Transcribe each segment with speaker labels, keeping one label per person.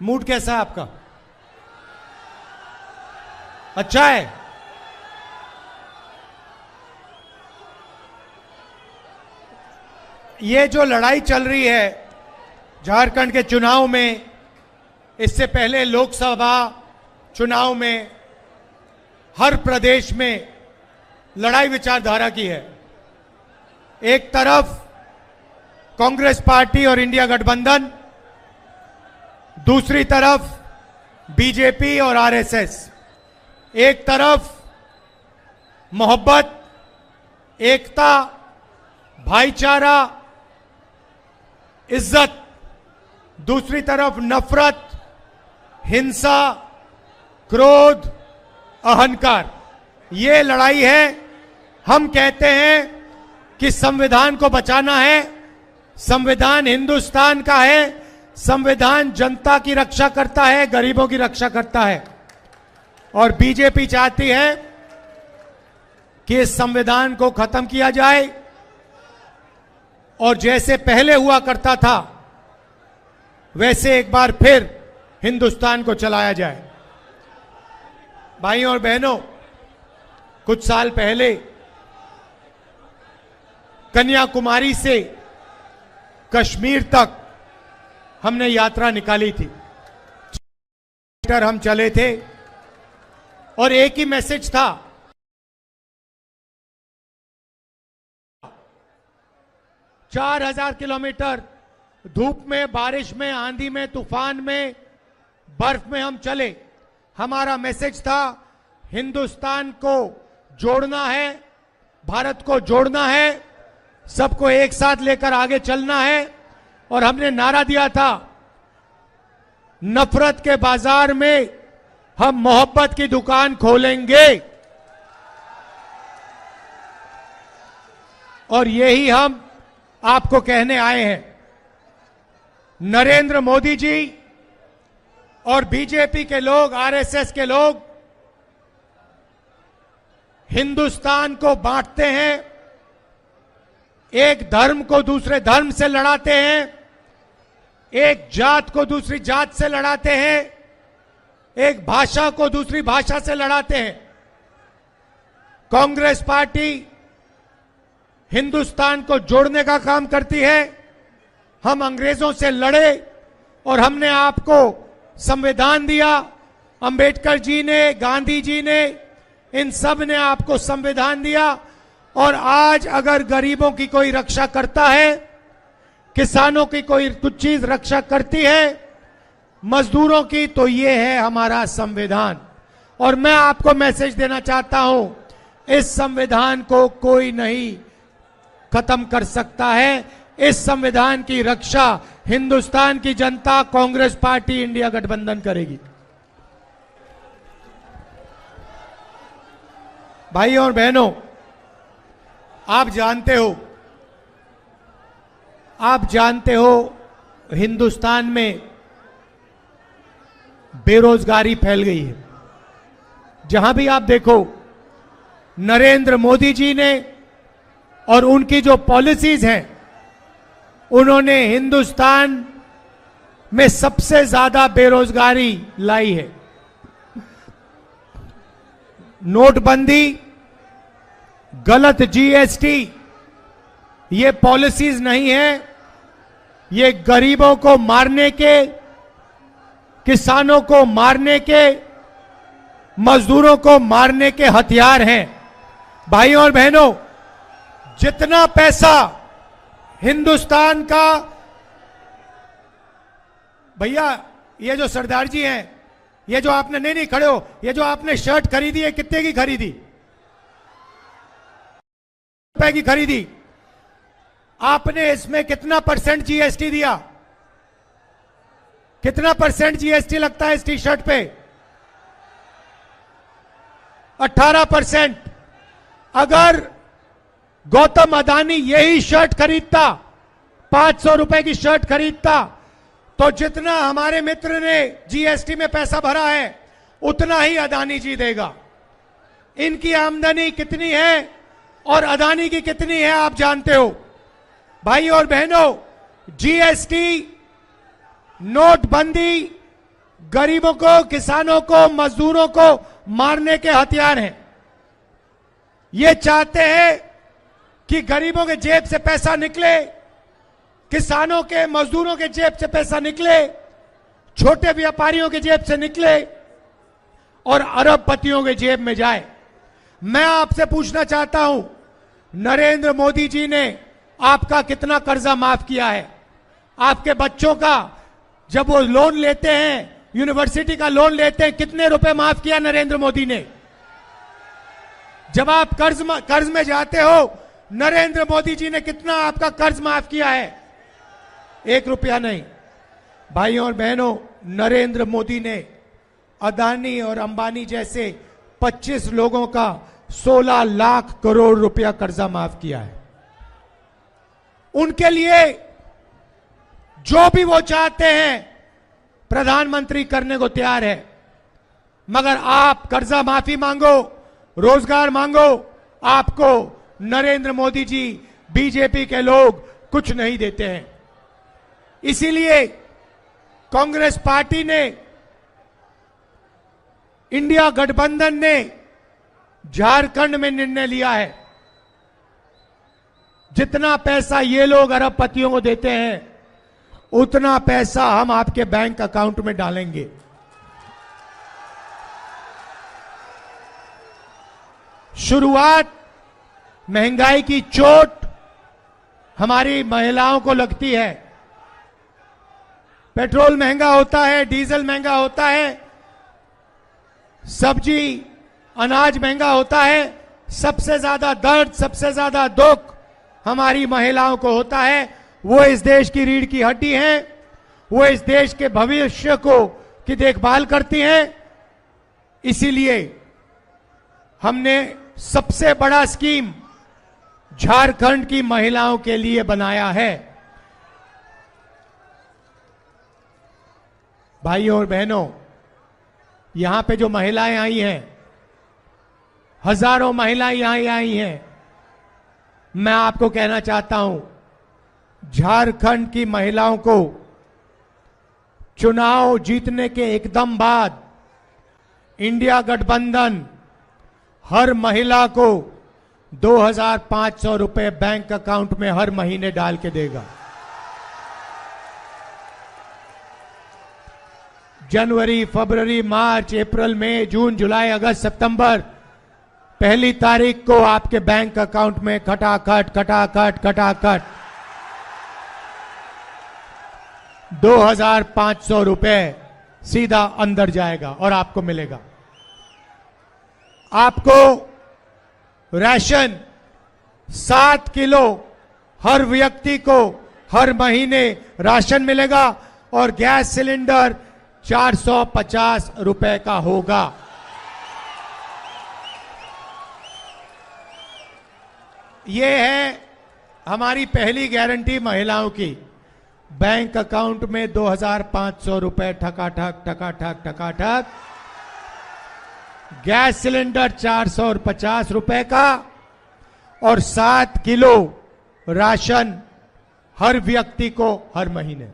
Speaker 1: Mood कैसा है आपका? अच्छा है। ये जो लड़ाई चल रही है झारखंड के चुनाव में, इससे पहले लोकसभा चुनाव में, हर प्रदेश में लड़ाई विचारधारा की है। एक तरफ कांग्रेस पार्टी और इंडिया गठबंधन, दूसरी तरफ बीजेपी और आरएसएस। एक तरफ मोहब्बत, एकता, भाईचारा, इज्जत, दूसरी तरफ नफरत, हिंसा, क्रोध, अहंकार। ये लड़ाई है। हम कहते हैं कि संविधान को बचाना है। संविधान हिंदुस्तान का है। संविधान जनता की रक्षा करता है, गरीबों की रक्षा करता है। और बीजेपी चाहती है कि इस संविधान को खत्म किया जाए और जैसे पहले हुआ करता था वैसे एक बार फिर हिंदुस्तान को चलाया जाए। भाइयों और बहनों, कुछ साल पहले कन्याकुमारी से कश्मीर तक हमने यात्रा निकाली थी। हम चले थे और एक ही मैसेज था, 4000 किलोमीटर धूप में, बारिश में, आंधी में, तूफान में, बर्फ में हम चले। हमारा मैसेज था हिंदुस्तान को जोड़ना है, भारत को जोड़ना है, सबको एक साथ लेकर आगे चलना है। और हमने नारा दिया था, नफरत के बाजार में हम मोहब्बत की दुकान खोलेंगे। और यही हम आपको कहने आए हैं। नरेंद्र मोदी जी और बीजेपी के लोग, आरएसएस के लोग हिंदुस्तान को बांटते हैं, एक धर्म को दूसरे धर्म से लड़ाते हैं, एक जात को दूसरी जात से लड़ाते हैं, एक भाषा को दूसरी भाषा से लड़ाते हैं। कांग्रेस पार्टी हिंदुस्तान को जोड़ने का काम करती है। हम अंग्रेजों से लड़े और हमने आपको संविधान दिया। अंबेडकर जी ने, गांधी जी ने, इन सब ने आपको संविधान दिया। और आज अगर गरीबों की कोई रक्षा करता है, किसानों की कोई कुछ चीज रक्षा करती है, मजदूरों की, तो ये है हमारा संविधान। और मैं आपको मैसेज देना चाहता हूं, इस संविधान को कोई नहीं खत्म कर सकता है। इस संविधान की रक्षा हिंदुस्तान की जनता, कांग्रेस पार्टी, इंडिया गठबंधन करेगी। भाइयों और बहनों, आप जानते हो हिंदुस्तान में बेरोजगारी फैल गई है। जहां भी आप देखो, नरेंद्र मोदी जी ने और उनकी जो पॉलिसीज हैं, उन्होंने हिंदुस्तान में सबसे ज्यादा बेरोजगारी लाई है। नोटबंदी, गलत जीएसटी, ये पॉलिसीज नहीं है, ये गरीबों को मारने के, किसानों को मारने के, मजदूरों को मारने के हथियार हैं। भाइयों और बहनों, जितना पैसा हिंदुस्तान का, भैया ये जो सरदार जी हैं, ये जो आपने, नहीं खड़े हो, ये जो आपने शर्ट खरीदी है, कितने की खरीदी? रुपए की खरीदी। आपने इसमें कितना परसेंट जीएसटी दिया? कितना परसेंट जीएसटी लगता है इस टी शर्ट पे? 18%। अगर गौतम अदानी यही शर्ट खरीदता, 500 रुपए की शर्ट खरीदता, तो जितना हमारे मित्र ने जीएसटी में पैसा भरा है उतना ही अदानी जी देगा। इनकी आमदनी कितनी है और अदानी की कितनी है आप जानते हो। भाई और बहनों, जीएसटी, नोटबंदी, गरीबों को, किसानों को, मजदूरों को मारने के हथियार हैं। ये चाहते हैं कि गरीबों के जेब से पैसा निकले, किसानों के, मजदूरों के जेब से पैसा निकले, छोटे व्यापारियों के जेब से निकले और अरबपतियों के जेब में जाए। मैं आपसे पूछना चाहता हूं, नरेंद्र मोदी जी ने आपका कितना कर्जा माफ किया है? आपके बच्चों का जब वो लोन लेते हैं, यूनिवर्सिटी का लोन लेते हैं, कितने रुपए माफ किया नरेंद्र मोदी ने? जब आप कर्ज में जाते हो, नरेंद्र मोदी जी ने कितना आपका कर्ज माफ किया है? 1 रुपया नहीं। भाइयों और बहनों, नरेंद्र मोदी ने अदानी और अंबानी जैसे 25 लोगों का 16 लाख करोड़ रुपया कर्जा माफ किया है। उनके लिए जो भी वो चाहते हैं प्रधानमंत्री करने को तैयार है। मगर आप कर्जा माफी मांगो, रोजगार मांगो, आपको नरेंद्र मोदी जी, बीजेपी के लोग कुछ नहीं देते हैं। इसीलिए कांग्रेस पार्टी ने, इंडिया गठबंधन ने झारखंड में निर्णय लिया है, जितना पैसा ये लोग अरबपतियों को देते हैं, उतना पैसा हम आपके बैंक अकाउंट में डालेंगे। शुरुआत महंगाई की चोट हमारी महिलाओं को लगती है। पेट्रोल महंगा होता है, डीजल महंगा होता है, सब्जी अनाज महंगा होता है। सबसे ज्यादा दर्द, सबसे ज्यादा दुख हमारी महिलाओं को होता है। वो इस देश की रीढ़ की हड्डी हैं, वो इस देश के भविष्य को की देखभाल करती हैं। इसीलिए हमने सबसे बड़ा स्कीम झारखंड की महिलाओं के लिए बनाया है। भाइयों और बहनों, यहां पे जो महिलाएं आई हैं, हजारों महिलाएं यहां आई हैं, मैं आपको कहना चाहता हूं, झारखंड की महिलाओं को चुनाव जीतने के एकदम बाद इंडिया गठबंधन हर महिला को 2,500 रुपए बैंक अकाउंट में हर महीने डाल के देगा। जनवरी, फरवरी, मार्च, अप्रैल, मई, जून, जुलाई, अगस्त, सितंबर, पहली तारीख को आपके बैंक अकाउंट में खटाखट खटाखट खटाखट 2,500 रुपए सीधा अंदर जाएगा और आपको मिलेगा। आपको राशन 7 किलो हर व्यक्ति को हर महीने राशन मिलेगा और गैस सिलेंडर 450 रुपए का होगा। ये है हमारी पहली गारंटी महिलाओं की। बैंक अकाउंट में 2,500 रुपए ठकाठक ठकाठक ठकाठक, गैस सिलेंडर 450 रुपए का और 7 किलो राशन हर व्यक्ति को हर महीने।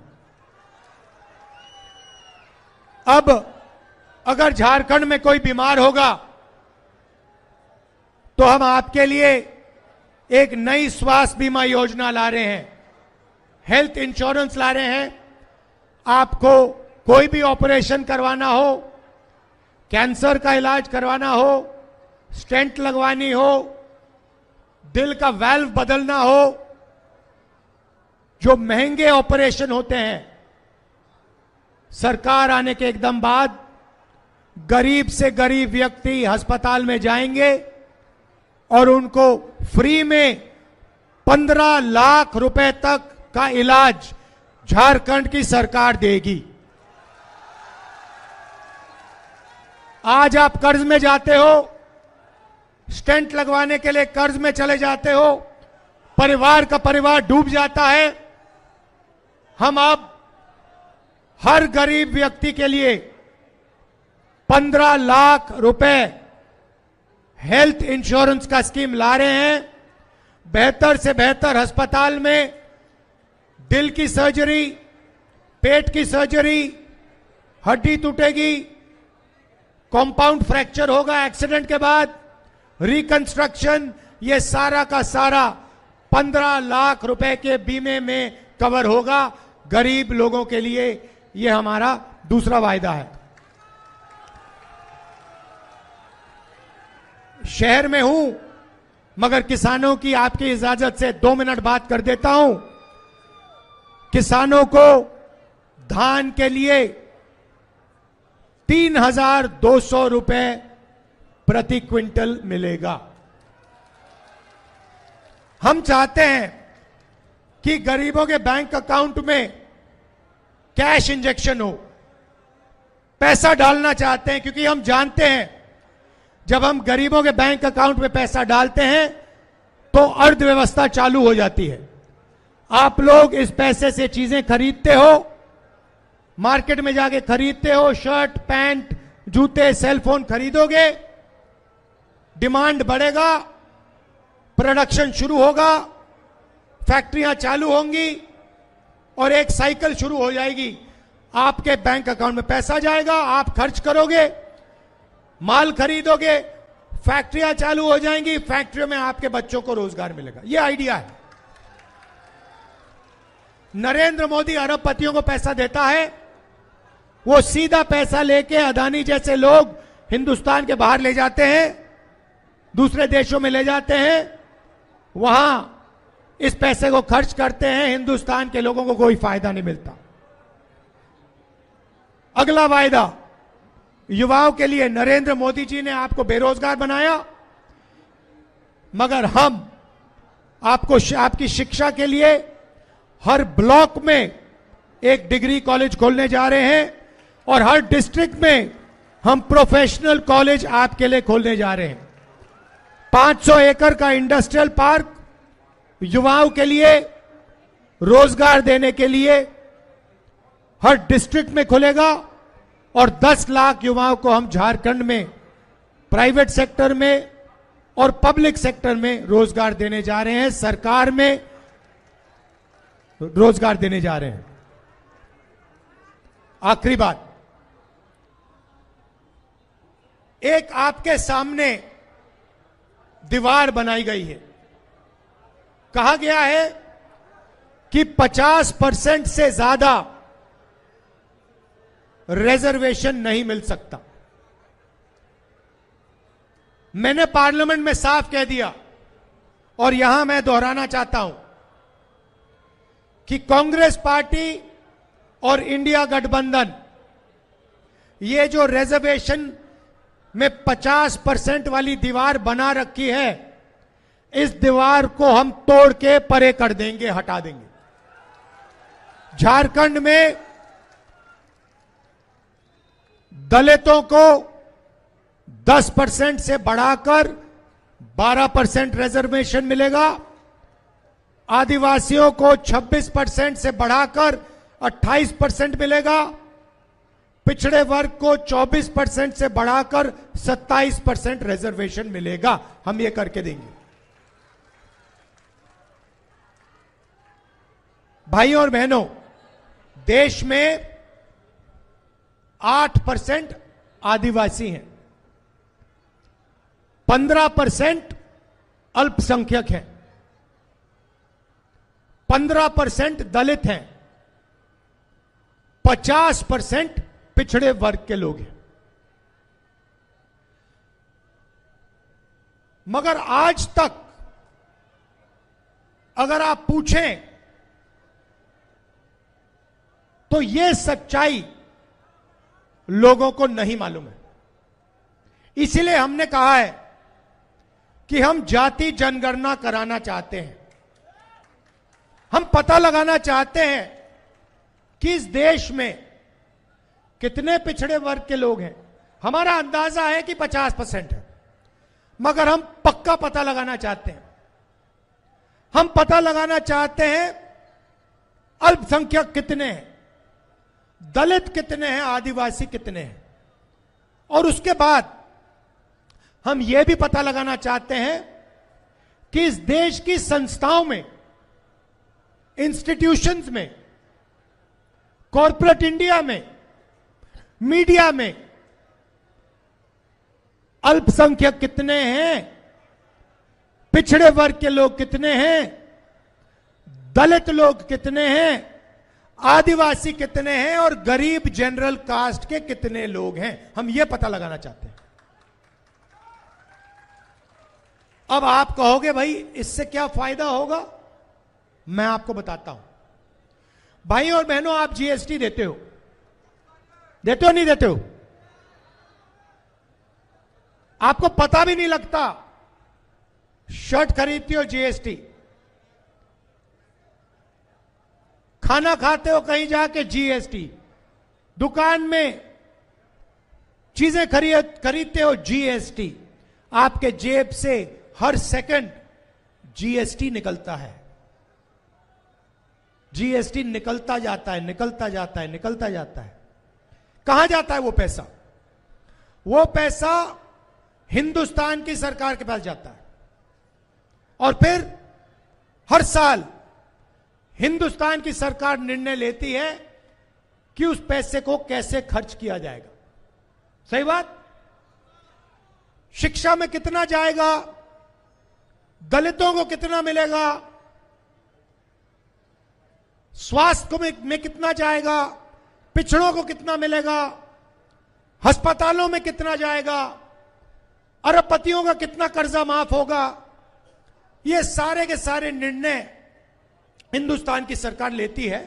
Speaker 1: अब अगर झारखंड में कोई बीमार होगा तो हम आपके लिए एक नई स्वास्थ्य बीमा योजना ला रहे हैं, हेल्थ इंश्योरेंस ला रहे हैं। आपको कोई भी ऑपरेशन करवाना हो, कैंसर का इलाज करवाना हो, स्टेंट लगवानी हो, दिल का वाल्व बदलना हो, जो महंगे ऑपरेशन होते हैं, सरकार आने के एकदम बाद गरीब से गरीब व्यक्ति अस्पताल में जाएंगे और उनको फ्री में 15 लाख रुपए तक का इलाज झारखंड की सरकार देगी। आज आप कर्ज में जाते हो, स्टेंट लगवाने के लिए कर्ज में चले जाते हो, परिवार का परिवार डूब जाता है। हम अब हर गरीब व्यक्ति के लिए 15 लाख रुपए हेल्थ इंश्योरेंस का स्कीम ला रहे हैं। बेहतर से बेहतर अस्पताल में दिल की सर्जरी, पेट की सर्जरी, हड्डी टूटेगी, कंपाउंड फ्रैक्चर होगा एक्सीडेंट के बाद, रिकंस्ट्रक्शन, ये सारा का सारा 15 लाख रुपए के बीमे में कवर होगा गरीब लोगों के लिए। ये हमारा दूसरा वायदा है। शहर में हूं, मगर किसानों की आपकी इजाजत से 2 मिनट बात कर देता हूं। किसानों को धान के लिए 3,200 रुपए प्रति क्विंटल मिलेगा। हम चाहते हैं कि गरीबों के बैंक अकाउंट में कैश इंजेक्शन हो, पैसा डालना चाहते हैं, क्योंकि हम जानते हैं जब हम गरीबों के बैंक अकाउंट में पैसा डालते हैं तो अर्थव्यवस्था चालू हो जाती है। आप लोग इस पैसे से चीजें खरीदते हो, मार्केट में जाके खरीदते हो, शर्ट, पैंट, जूते, सेलफोन खरीदोगे, डिमांड बढ़ेगा, प्रोडक्शन शुरू होगा, फैक्ट्रियां चालू होंगी और एक साइकिल शुरू हो जाएगी। आपके बैंक अकाउंट में पैसा जाएगा, आप खर्च करोगे, माल खरीदोगे, फैक्ट्रियां चालू हो जाएंगी, फैक्ट्रियों में आपके बच्चों को रोजगार मिलेगा। यह आइडिया है। नरेंद्र मोदी अरबपतियों को पैसा देता है, वो सीधा पैसा लेके अदानी जैसे लोग हिंदुस्तान के बाहर ले जाते हैं, दूसरे देशों में ले जाते हैं, वहां इस पैसे को खर्च करते हैं, हिंदुस्तान के लोगों को कोई फायदा नहीं मिलता। अगला वायदा युवाओं के लिए, नरेंद्र मोदी जी ने आपको बेरोजगार बनाया, मगर हम आपको आपकी शिक्षा के लिए हर ब्लॉक में एक डिग्री कॉलेज खोलने जा रहे हैं और हर डिस्ट्रिक्ट में हम प्रोफेशनल कॉलेज आपके लिए खोलने जा रहे हैं। 500 एकड़ का इंडस्ट्रियल पार्क युवाओं के लिए रोजगार देने के लिए हर डिस्ट्रिक्ट में खुलेगा और 10 लाख युवाओं को हम झारखंड में प्राइवेट सेक्टर में और पब्लिक सेक्टर में रोजगार देने जा रहे हैं, सरकार में रोजगार देने जा रहे हैं। आखिरी बात, एक आपके सामने दीवार बनाई गई है। कहा गया है कि 50% से ज्यादा रिजर्वेशन नहीं मिल सकता। मैंने पार्लियामेंट में साफ कह दिया और यहां मैं दोहराना चाहता हूं कि कांग्रेस पार्टी और इंडिया गठबंधन ये जो रिजर्वेशन में 50% वाली दीवार बना रखी है, इस दीवार को हम तोड़ के परे कर देंगे, हटा देंगे। झारखंड में दलितों को 10% से बढ़ाकर 12% रिजर्वेशन मिलेगा, आदिवासियों को 26% से बढ़ाकर 28% मिलेगा, पिछड़े वर्ग को 24% से बढ़ाकर 27% रिजर्वेशन मिलेगा। हम ये करके देंगे। भाइयों और बहनों, देश में 8% आदिवासी हैं, 15% अल्पसंख्यक हैं, 15% दलित हैं, 50% पिछड़े वर्ग के लोग हैं। मगर आज तक अगर आप पूछें तो यह सच्चाई लोगों को नहीं मालूम है। इसीलिए हमने कहा है कि हम जाति जनगणना कराना चाहते हैं। हम पता लगाना चाहते हैं कि इस देश में कितने पिछड़े वर्ग के लोग हैं। हमारा अंदाजा है कि 50% है, मगर हम पक्का पता लगाना चाहते हैं। हम पता लगाना चाहते हैं अल्पसंख्यक कितने हैं, दलित कितने हैं, आदिवासी कितने हैं, और उसके बाद हम यह भी पता लगाना चाहते हैं कि इस देश की संस्थाओं में, इंस्टीट्यूशंस में, कॉर्पोरेट इंडिया में मीडिया में अल्पसंख्यक कितने हैं, पिछड़े वर्ग के लोग कितने हैं, दलित लोग कितने हैं, आदिवासी कितने हैं और गरीब जनरल कास्ट के कितने लोग हैं, हम यह पता लगाना चाहते हैं। अब आप कहोगे भाई इससे क्या फायदा होगा, मैं आपको बताता हूं। भाई और बहनों, आप जीएसटी देते हो नहीं देते हो? आपको पता भी नहीं लगता। शर्ट खरीदते हो जीएसटी, खाना खाते हो कहीं जाके जीएसटी, दुकान में चीजें खरीदते हो जीएसटी, आपके जेब से हर सेकंड जीएसटी निकलता है। जीएसटी निकलता जाता है, निकलता जाता है, निकलता जाता है। कहां जाता है वो पैसा? वो पैसा हिंदुस्तान की सरकार के पास जाता है और फिर हर साल हिंदुस्तान की सरकार निर्णय लेती है कि उस पैसे को कैसे खर्च किया जाएगा। सही बात? शिक्षा में कितना जाएगा, दलितों को कितना मिलेगा, स्वास्थ्य में कितना जाएगा, पिछड़ों को कितना मिलेगा, अस्पतालों में कितना जाएगा, अरबपतियों का कितना कर्जा माफ होगा, ये सारे के सारे निर्णय हिंदुस्तान की सरकार लेती है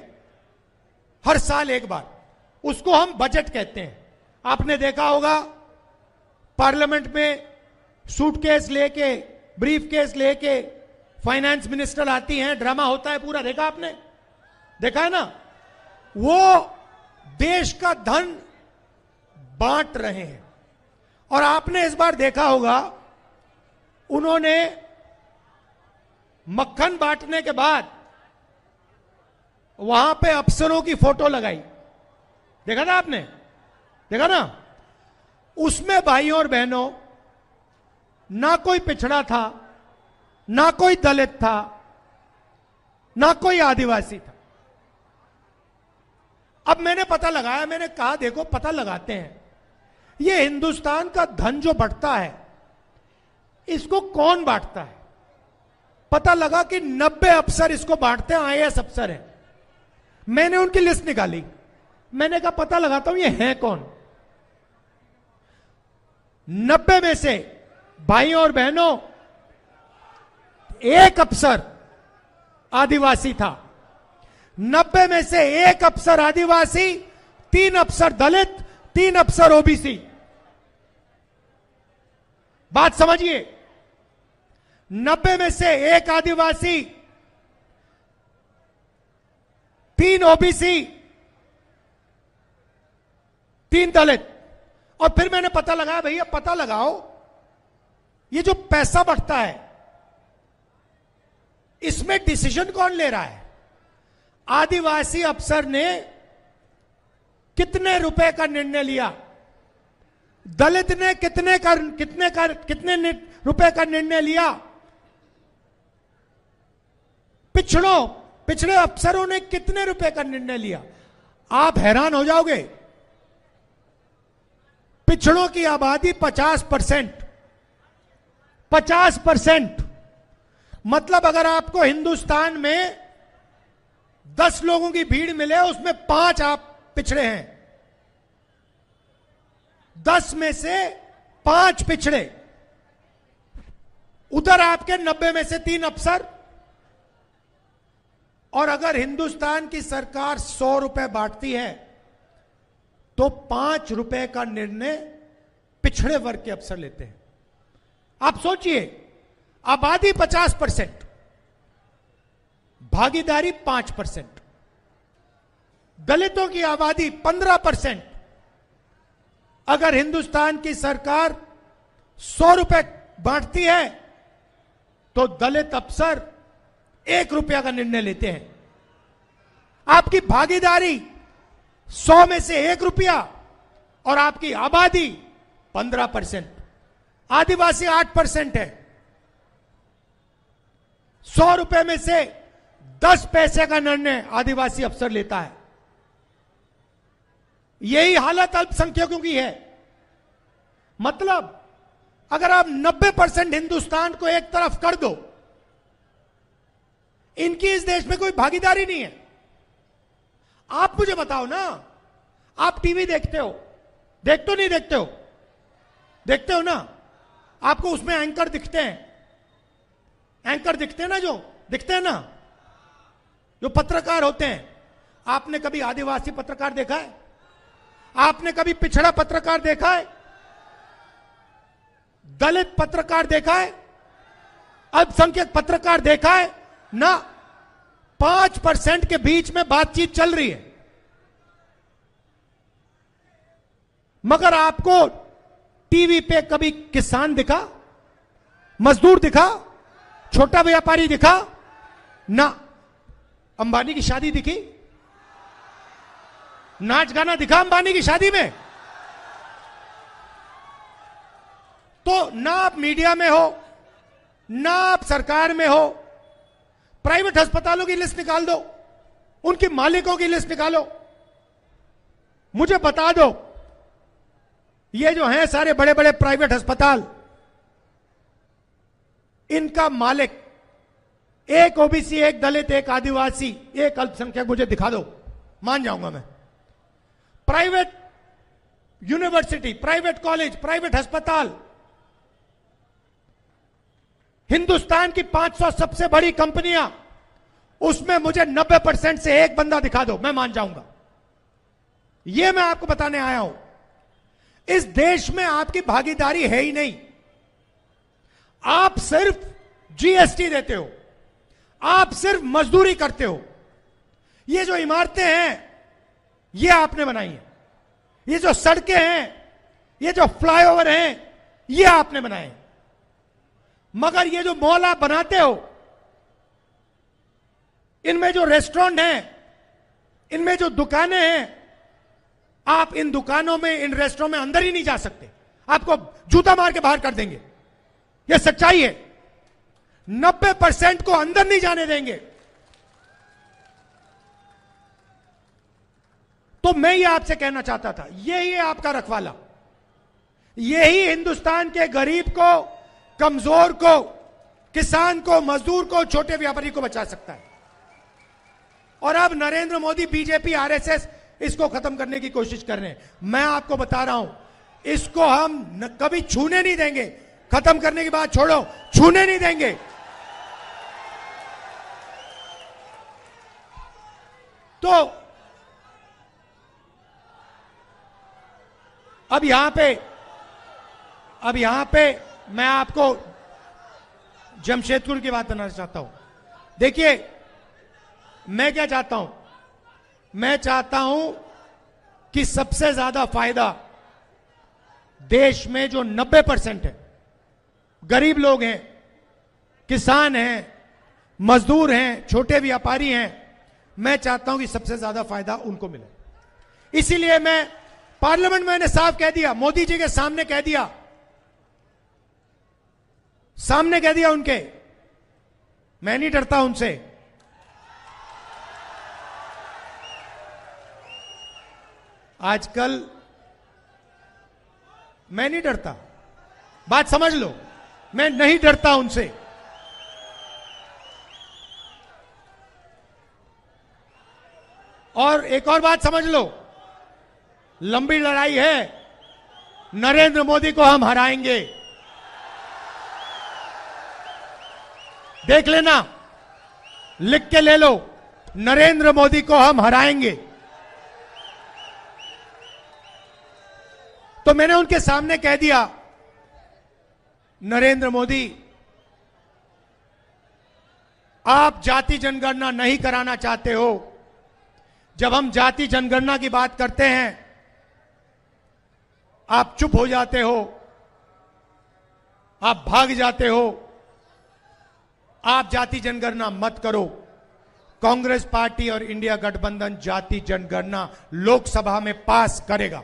Speaker 1: हर साल एक बार। उसको हम बजट कहते हैं। आपने देखा होगा पार्लियामेंट में सूटकेस लेके, ब्रीफ केस लेके फाइनेंस मिनिस्टर आती हैं, ड्रामा होता है पूरा, देखा आपने? देखा है ना? वो देश का धन बांट रहे हैं। और आपने इस बार देखा होगा उन्होंने मक्खन बांटने के बाद वहां पे अफसरों की फोटो लगाई। देखा ना आपने? देखा ना? उसमें भाइयों और बहनों ना कोई पिछड़ा था, ना कोई दलित था, ना कोई आदिवासी था। अब मैंने पता लगाया, मैंने कहा देखो पता लगाते हैं ये हिंदुस्तान का धन जो बढ़ता है इसको कौन बांटता है। पता लगा कि 90 अफसर इसको बांटते हैं, आईएएस अफसर हैं। मैंने उनकी लिस्ट निकाली, मैंने कहा पता लगाता हूं ये हैं कौन। 90 में से भाइयों और बहनों एक अफसर आदिवासी था, 90 में से एक अफसर आदिवासी, 3 अफसर दलित, 3 अफसर ओबीसी। बात समझिए, 90 में से एक आदिवासी, 3 ओबीसी, 3 दलित। और फिर मैंने पता लगाया, भैया पता लगाओ ये जो पैसा बढ़ता है इसमें डिसीजन कौन ले रहा है। आदिवासी अफसर ने कितने रुपए का निर्णय लिया, दलित ने कितने रुपए का निर्णय लिया, पिछड़े अफसरों ने कितने रुपए का निर्णय लिया। आप हैरान हो जाओगे। पिछड़ों की आबादी 50%। मतलब अगर आपको हिंदुस्तान में 10 लोगों की भीड़ मिले उसमें 5 आप पिछड़े हैं, 10 में से 5 पिछड़े। उधर आपके 90 में से 3 अफसर। और अगर हिंदुस्तान की सरकार 100 रुपए बांटती है तो 5 रुपए का निर्णय पिछड़े वर्ग के अफसर लेते हैं। आप सोचिए, आबादी 50%, भागीदारी 5%, दलितों की आबादी 15%। अगर हिंदुस्तान की सरकार 100 रुपए बांटती है तो दलित अफसर 1 रुपया का निर्णय लेते हैं। आपकी भागीदारी 100 में से 1 रुपया और आपकी आबादी 15%, आदिवासी 8% है। 100 रुपए में से 10 पैसे का निर्णय आदिवासी अफसर लेता है। यही हालत अल्पसंख्यकों की है। मतलब अगर आप 90% हिंदुस्तान को एक तरफ कर दो, इनकी इस देश में कोई भागीदारी नहीं है। आप मुझे बताओ ना, आप टीवी देखते हो, देखते हो नहीं देखते हो? देखते हो ना? आपको उसमें एंकर दिखते हैं, एंकर दिखते हैं ना, जो दिखते हैं ना, जो पत्रकार होते हैं। आपने कभी आदिवासी पत्रकार देखा है? आपने कभी पिछड़ा पत्रकार देखा है? दलित पत्रकार देखा है? अल्पसंख्यक पत्रकार देखा है? ना। 5% के बीच में बातचीत चल रही है। मगर आपको टीवी पे कभी किसान दिखा, मजदूर दिखा, छोटा व्यापारी दिखा? ना। अंबानी की शादी दिखी? नाच गाना दिखा अंबानी की शादी में? तो ना आप मीडिया में हो, ना आप सरकार में हो। प्राइवेट अस्पतालों की लिस्ट निकाल दो, उनके मालिकों की लिस्ट निकालो, मुझे बता दो। ये जो हैं सारे बड़े बड़े प्राइवेट अस्पताल, इनका मालिक एक ओबीसी, एक दलित, एक आदिवासी, एक अल्पसंख्यक, मुझे दिखा दो, मान जाऊंगा मैं। Private university, private college, private अस्पताल, हिंदुस्तान की 500 सबसे बड़ी कंपनियां, उसमें मुझे 90% से एक बंदा दिखा दो, मैं मान जाऊंगा। यह मैं आपको बताने आया हूं। इस देश में आपकी भागीदारी है ही नहीं। आप सिर्फ जीएसटी देते हो, आप सिर्फ मजदूरी करते हो। ये जो इमारतें हैं, ये आपने बनाई हैं। ये जो सड़कें हैं, ये जो फ्लाईओवर हैं, ये आपने बनाए हैं। मगर ये जो मॉल आप बनाते हो, इनमें जो रेस्टोरेंट हैं, इनमें जो दुकानें हैं, आप इन दुकानों में, इन रेस्टोरेंट में अंदर ही नहीं जा सकते। आपको जूता मार के बाहर कर देंगे। यह सच्चाई है। 90% को अंदर नहीं जाने देंगे। तो मैं ये आपसे कहना चाहता था, यही है आपका रखवाला। यही हिंदुस्तान के गरीब को, कमजोर को, किसान को, मजदूर को, छोटे व्यापारी को बचा सकता है। और अब नरेंद्र मोदी, बीजेपी, आरएसएस इसको खत्म करने की कोशिश कर रहे हैं। मैं आपको बता रहा हूं, इसको हम कभी छूने नहीं देंगे। खत्म करने की बात छोड़ो, छूने नहीं देंगे। तो अब यहां पे मैं आपको जमशेदपुर की बात बनाना चाहता हूं। देखिए, मैं क्या चाहता हूं? मैं चाहता हूं कि सबसे ज्यादा फायदा देश में जो 90% है, गरीब लोग हैं, किसान हैं, मजदूर हैं, छोटे व्यापारी हैं, मैं चाहता हूं कि सबसे ज्यादा फायदा उनको मिले। इसीलिए मैं पार्लियामेंट में मैंने साफ कह दिया, मोदी जी के सामने कह दिया, सामने कह दिया उनके, मैं नहीं डरता उनसे। आजकल मैं नहीं डरता, बात समझ लो, मैं नहीं डरता उनसे। और एक और बात समझ लो, लंबी लड़ाई है, नरेंद्र मोदी को हम हराएंगे। देख लेना, लिख के ले लो, नरेंद्र मोदी को हम हराएंगे। तो मैंने उनके सामने कह दिया, नरेंद्र मोदी, आप जाति जनगणना नहीं कराना चाहते हो। जब हम जाति जनगणना की बात करते हैं, आप चुप हो जाते हो, आप भाग जाते हो। आप जाति जनगणना मत करो। कांग्रेस पार्टी और इंडिया गठबंधन जाति जनगणना लोकसभा में पास करेगा।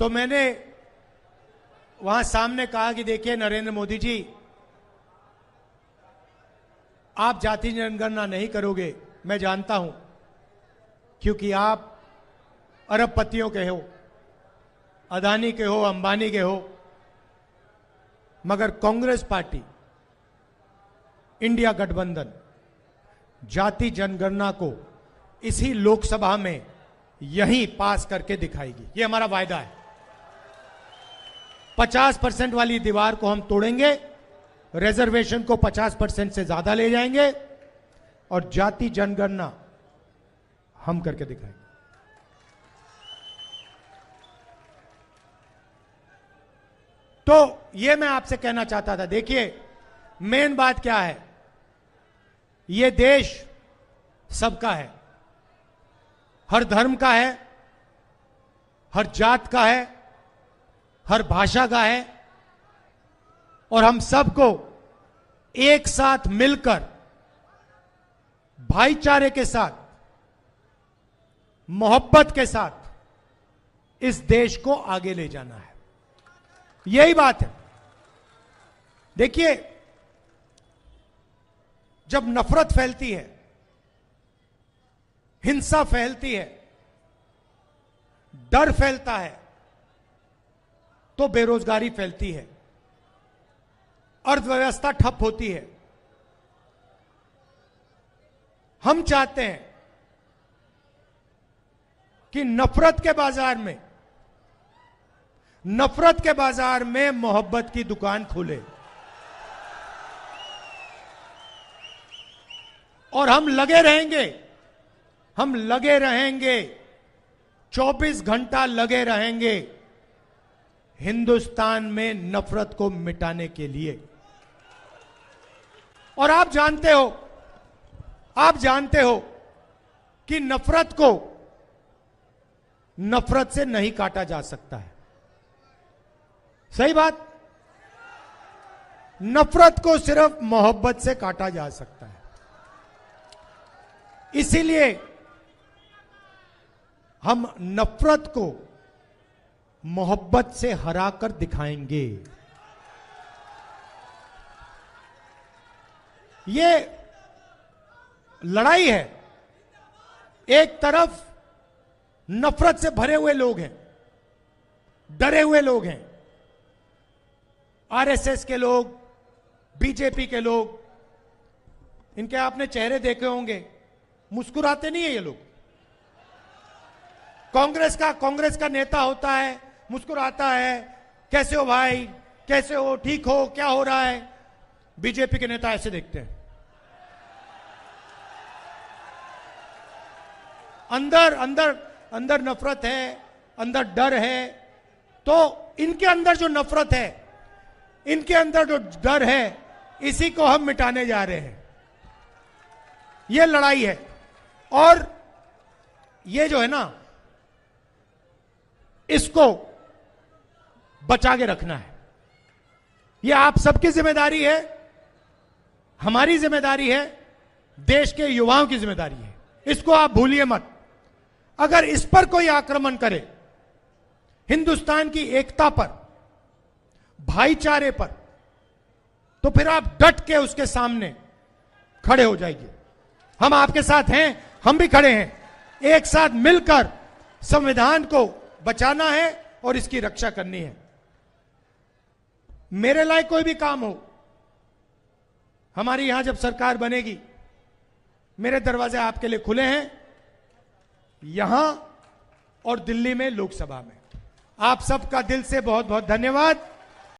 Speaker 1: तो मैंने वहां सामने कहा कि देखिए नरेंद्र मोदी जी, आप जाति जनगणना नहीं करोगे, मैं जानता हूं, क्योंकि आप अरबपतियों के हो, अदानी के हो, अंबानी के हो, मगर कांग्रेस पार्टी, इंडिया गठबंधन जाति जनगणना को इसी लोकसभा में यहीं पास करके दिखाएगी। ये हमारा वायदा है। 50% वाली दीवार को हम तोड़ेंगे, रिजर्वेशन को 50% से ज्यादा ले जाएंगे और जाति जनगणना हम करके दिखाएंगे। तो ये मैं आपसे कहना चाहता था। देखिए, मेन बात क्या है, ये देश सबका है, हर धर्म का है, हर जात का है, हर भाषा का है, और हम सबको एक साथ मिलकर भाईचारे के साथ, मोहब्बत के साथ इस देश को आगे ले जाना है। यही बात है। देखिए, जब नफरत फैलती है, हिंसा फैलती है, डर फैलता है, तो बेरोजगारी फैलती है, अर्थव्यवस्था ठप होती है। हम चाहते हैं कि नफरत के बाजार में मोहब्बत की दुकान खुले, और हम लगे रहेंगे 24 घंटा लगे रहेंगे हिंदुस्तान में नफरत को मिटाने के लिए। और आप जानते हो कि नफरत को नफरत से नहीं काटा जा सकता है। सही बात। नफरत को सिर्फ मोहब्बत से काटा जा सकता है। इसीलिए हम नफरत को मोहब्बत से हराकर दिखाएंगे। ये लड़ाई है। एक तरफ नफरत से भरे हुए लोग हैं, डरे हुए लोग हैं, आरएसएस के लोग, बीजेपी के लोग, इनके आपने चेहरे देखे होंगे, मुस्कुराते नहीं है ये लोग। कांग्रेस का नेता होता है, मुस्कुराता है, कैसे हो भाई, कैसे हो, ठीक हो, क्या हो रहा है। बीजेपी के नेता ऐसे देखते हैं। अंदर नफरत है, अंदर डर है। तो इनके अंदर जो नफरत है, इनके अंदर जो डर है, इसी को हम मिटाने जा रहे हैं। यह लड़ाई है। और ये जो है ना, इसको बचा के रखना है। यह आप सबकी जिम्मेदारी है, हमारी जिम्मेदारी है, देश के युवाओं की जिम्मेदारी है। इसको आप भूलिए मत। अगर इस पर कोई आक्रमण करे, हिंदुस्तान की एकता पर, भाईचारे पर, तो फिर आप डट के उसके सामने खड़े हो जाइए। हम आपके साथ हैं, हम भी खड़े हैं। एक साथ मिलकर संविधान को बचाना है और इसकी रक्षा करनी है। मेरे लायक कोई भी काम हो, हमारी यहां जब सरकार बनेगी, मेरे दरवाजे आपके लिए खुले हैं, यहां और दिल्ली में लोकसभा में। आप सबका दिल से बहुत बहुत धन्यवाद।